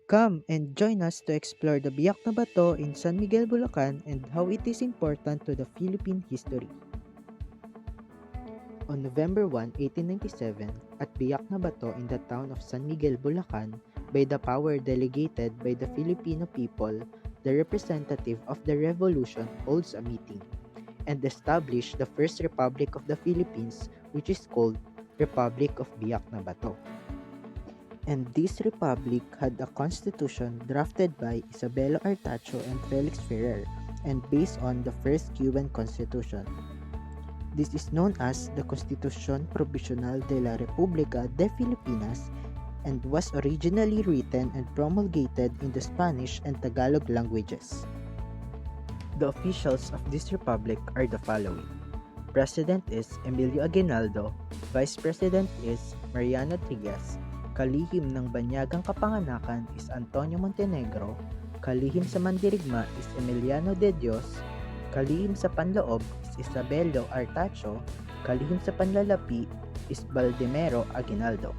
Come and join us to explore the Biak na Bato in San Miguel, Bulacan and how it is important to the Philippine history. On November 1, 1897, at Biak na Bato in the town of San Miguel, Bulacan, by the power delegated by the Filipino people, the representative of the revolution holds a meeting and established the first republic of the Philippines, which is called Republic of Biak na Bato. And this republic had a constitution drafted by Isabelo Artacho and Felix Ferrer and based on the first Cuban constitution. This is known as the Constitución Provisional de la República de Filipinas and was originally written and promulgated in the Spanish and Tagalog languages. The officials of this republic are the following. President is Emilio Aguinaldo, Vice President is Mariano Trias, kalihim ng banyagang kapanganakan is Antonio Montenegro, kalihim sa mandirigma is Emiliano de Dios, kalihim sa panloob is Isabelo Artacho, kalihim sa panlalapi is Baldemero Aguinaldo.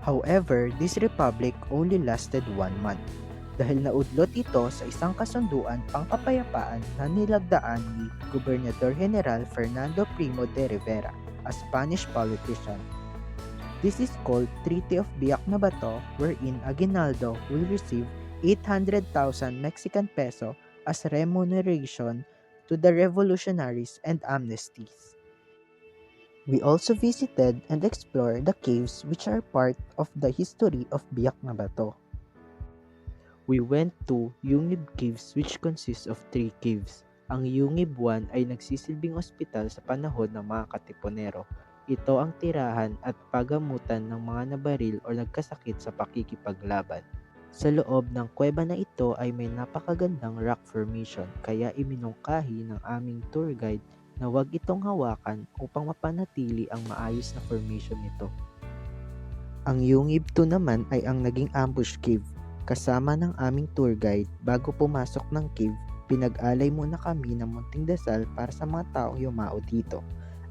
However, this republic only lasted 1 month dahil naudlot ito sa isang kasunduan pangkapayapaan na nilagdaan ni Gobernador General Fernando Primo de Rivera, a Spanish politician. This is called Treaty of Biak na Bato, wherein Aguinaldo will receive 800,000 Mexican peso as remuneration to the revolutionaries and amnesties. We also visited and explored the caves which are part of the history of Biak na Bato. We went to Yungib Caves which consists of 3 caves. Ang Yungib 1 ay nagsisilbing ospital sa panahon ng mga Katipunero. Ito ang tirahan at pagamutan ng mga nabaril o nagkasakit sa pakikipaglaban. Sa loob ng kuweba na ito ay may napakagandang rock formation kaya iminungkahi ng aming tour guide na huwag itong hawakan upang mapanatili ang maayos na formation nito. Ang Yungib 2 naman ay ang naging ambush cave. Kasama ng aming tour guide, bago pumasok ng cave, pinag-alay muna kami ng munting dasal para sa mga taong yumao dito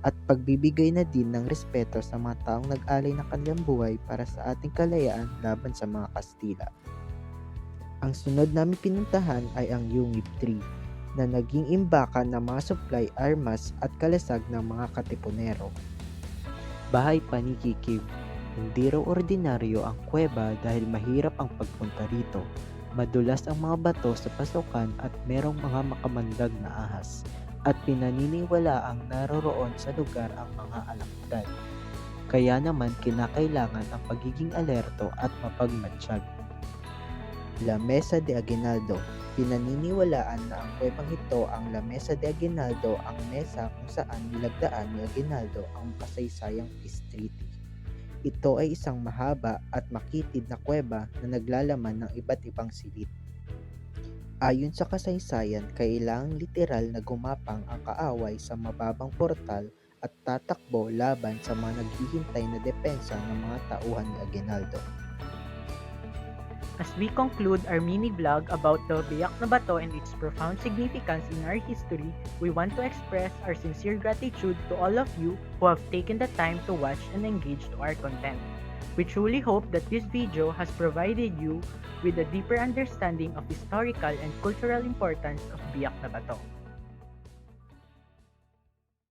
at pagbibigay na din ng respeto sa mga taong nag-alay ng kanilang buhay para sa ating kalayaan laban sa mga Kastila. Ang sunod namin pinuntahan ay ang Yungib 3 na naging imbakan ng mga supply, armas at kalasag ng mga Katipunero. Bahay Paniki Cave. Hindi raw ordinaryo ang kuweba dahil mahirap ang pagpunta rito. Madulas ang mga bato sa pasukan at merong mga makamandag na ahas. At pinaniniwala ang naroroon sa lugar ang mga alakdan. Kaya naman kinakailangan ang pagiging alerto at mapagmatsyag. La Mesa de Aguinaldo. Pinaniniwalaan na ang kuwebang ito ang La Mesa de Aguinaldo, ang mesa kung saan nilagdaan ni Aguinaldo ang kasaysayang peace treaty. Ito ay isang mahaba at makitid na kuweba na naglalaman ng iba't ibang silid. Ayon sa kasaysayan, kailangang literal na gumapang ang kaaway sa mababang portal at tatakbo laban sa mga naghihintay na depensa ng mga tauhan ni Aguinaldo. As we conclude our mini vlog about the Biak na Bato and its profound significance in our history, we want to express our sincere gratitude to all of you who have taken the time to watch and engage to our content. We truly hope that this video has provided you with a deeper understanding of historical and cultural importance of Biak na Bato.